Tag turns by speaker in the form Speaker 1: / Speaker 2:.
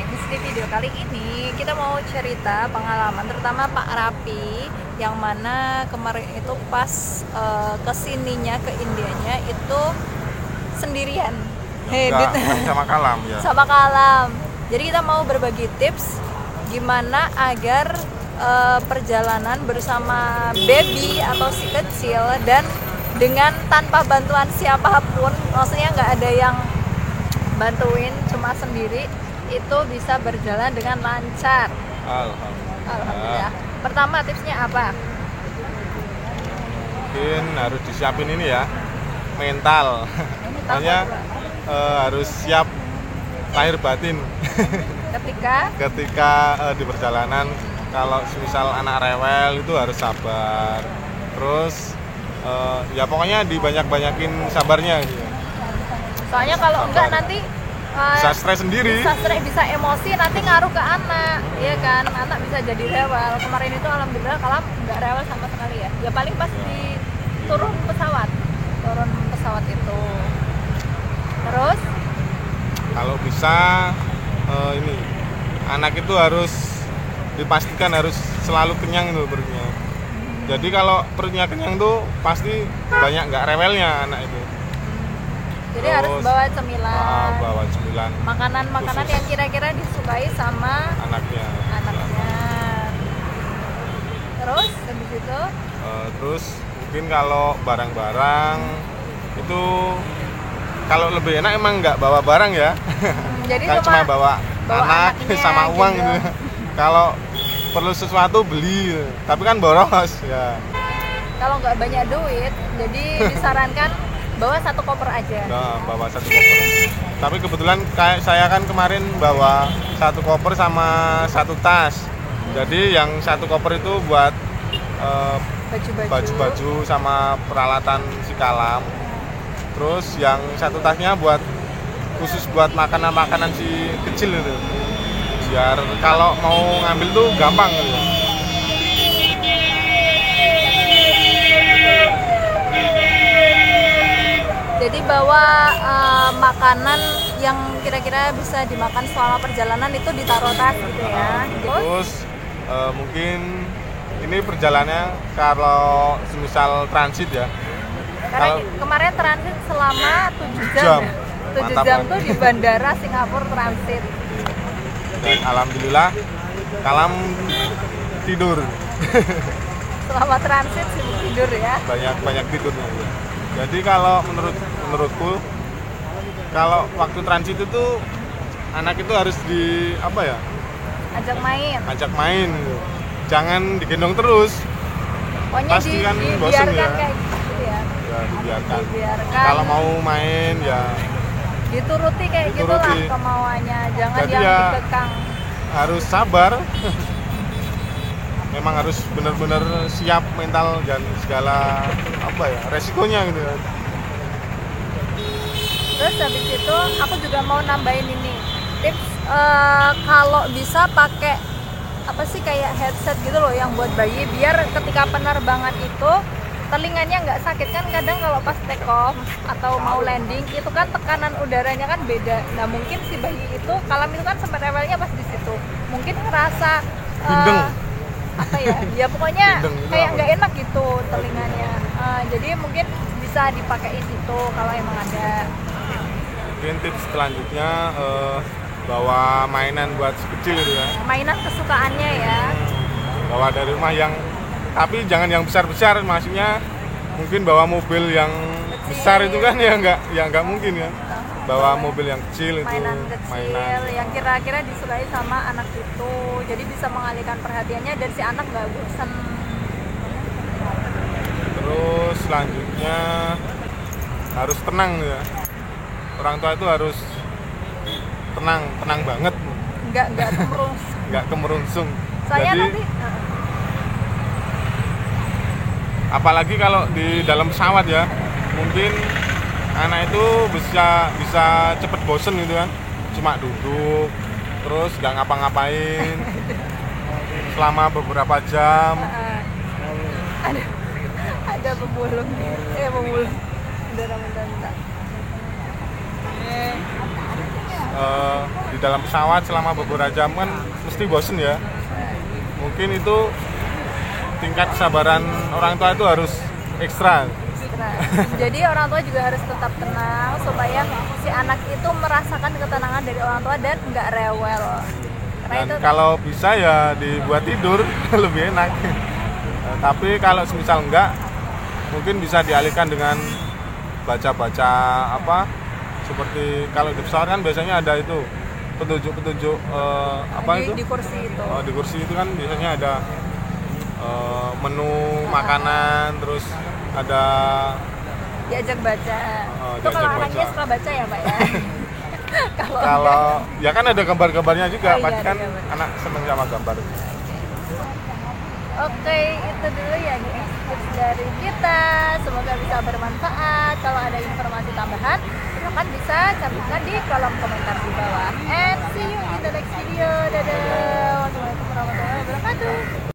Speaker 1: Di video kali ini kita mau cerita pengalaman terutama Pak Rapi yang mana kemarin itu pas kesininya ke Indianya itu sendirian.
Speaker 2: Enggak, sama Kalam ya.
Speaker 1: Sama Kalam. Jadi kita mau berbagi tips gimana agar perjalanan bersama baby atau si kecil dan dengan tanpa bantuan siapapun, maksudnya nggak ada yang bantuin, cuma sendiri itu bisa berjalan dengan lancar. Alhamdulillah. Pertama tipsnya apa?
Speaker 2: Mungkin harus disiapin ini ya, mental. Makanya harus siap lahir batin
Speaker 1: ketika
Speaker 2: di perjalanan. Kalau misal anak rewel itu harus sabar. Terus ya pokoknya dibanyak-banyakin sabarnya gitu.
Speaker 1: Soalnya kalau enggak nanti
Speaker 2: bisa stres sendiri,
Speaker 1: bisa emosi, nanti ngaruh ke anak, ya kan? Anak bisa jadi rewel. Kemarin itu alhamdulillah Kalam nggak rewel sama sekali ya. Ya paling pas di turun pesawat itu. Terus
Speaker 2: kalau bisa ini anak itu harus dipastikan harus selalu kenyang itu perutnya. Jadi kalau perutnya kenyang tuh pasti banyak nggak rewelnya anak itu.
Speaker 1: Jadi harus bawa cemilan.
Speaker 2: Bawa cemilan.
Speaker 1: Makanan yang kira-kira disukai sama
Speaker 2: anaknya.
Speaker 1: Terus habis itu?
Speaker 2: Terus mungkin kalau barang-barang itu kalau lebih enak emang nggak bawa barang ya.
Speaker 1: Jadi
Speaker 2: kan cuma bawa anak sama uang gitu. Kalau perlu sesuatu beli, tapi kan boros ya.
Speaker 1: Kalau nggak banyak duit, jadi disarankan bawa satu koper aja.
Speaker 2: Nah, bawa satu koper. Tapi kebetulan kayak saya kan kemarin bawa satu koper sama satu tas. Jadi yang satu koper itu buat baju-baju sama peralatan si Kalam. Terus yang satu tasnya khusus buat makanan-makanan si kecil itu. Biar kalau mau ngambil tuh gampang gitu.
Speaker 1: Jadi bawa makanan yang kira-kira bisa dimakan selama perjalanan itu ditaruh tas gitu ya.
Speaker 2: Terus mungkin ini perjalanannya kalau semisal transit ya.
Speaker 1: Karena kemarin transit selama 7 jam. 7 jam tuh di bandara Singapura transit.
Speaker 2: Dan alhamdulillah Kalam tidur.
Speaker 1: Selama transit sibuk tidur ya.
Speaker 2: Banyak tidurnya. Jadi kalau menurutku kalau waktu transit itu anak itu harus ajak main gitu. Jangan digendong terus.
Speaker 1: Pokoknya
Speaker 2: pasti kan bosen ya.
Speaker 1: Kayak gitu ya.
Speaker 2: Ya dibiarkan. Kalau mau main ya
Speaker 1: dituruti kayak gitulah kemauannya, jangan
Speaker 2: jadi
Speaker 1: yang
Speaker 2: ya,
Speaker 1: dikekang.
Speaker 2: Harus sabar. Memang harus benar-benar siap mental dan segala resikonya gitu kan.
Speaker 1: Terus habis itu aku juga mau nambahin ini tips, kalau bisa pakai kayak headset gitu loh yang buat bayi, biar ketika penerbangan itu telinganya nggak sakit. Kan kadang kalau pas take off atau mau landing itu kan tekanan udaranya kan beda. Nah mungkin si bayi itu Kalam itu kan sempat rewelnya pas di situ, mungkin ngerasa ya pokoknya kayak nggak enak gitu telinganya. Jadi mungkin bisa dipakai itu kalau emang ada.
Speaker 2: Mungkin tips selanjutnya bawa mainan buat si kecil itu ya.
Speaker 1: Mainan kesukaannya ya.
Speaker 2: Bawa dari rumah tapi jangan yang besar-besar, maksudnya mungkin bawa mobil yang besar itu kan ya nggak mungkin kan. Bawa mobil yang kecil itu,
Speaker 1: mainan yang kira-kira disukai sama anak itu, jadi bisa mengalihkan perhatiannya dan si anak nggak bosan.
Speaker 2: Terus selanjutnya harus tenang ya. Orang tua itu harus tenang banget. Nggak kemerungsung.
Speaker 1: Soalnya
Speaker 2: jadi
Speaker 1: nanti
Speaker 2: apalagi kalau di dalam pesawat ya, mungkin anak itu bisa cepet bosen gitu kan, cuma duduk terus nggak ngapa-ngapain selama beberapa jam.
Speaker 1: Ada pemulung bentar.
Speaker 2: di dalam pesawat selama beberapa jam kan mesti bosen ya. Mungkin itu tingkat kesabaran orang tua itu harus ekstra.
Speaker 1: Jadi orang tua juga harus tetap tenang supaya si anak itu merasakan ketenangan dari orang tua dan nggak rewel.
Speaker 2: Dan kalau bisa ya dibuat tidur lebih enak. Tapi kalau semisal enggak, mungkin bisa dialihkan dengan baca-baca apa, seperti kalau di pesawat kan biasanya ada itu petunjuk-petunjuk
Speaker 1: di kursi itu.
Speaker 2: Di kursi itu kan biasanya ada menu makanan, terus ada
Speaker 1: diajak baca. Itu kalau anaknya suka baca ya Pak ya.
Speaker 2: Kalau ya kan ada gambar-gambarnya juga, pasti kan
Speaker 1: gambar.
Speaker 2: anak seneng sama gambar.
Speaker 1: Oke, itu dulu ya guys tips dari kita. Semoga bisa bermanfaat. Kalau ada informasi tambahan, silakan bisa cantumkan di kolom komentar di bawah.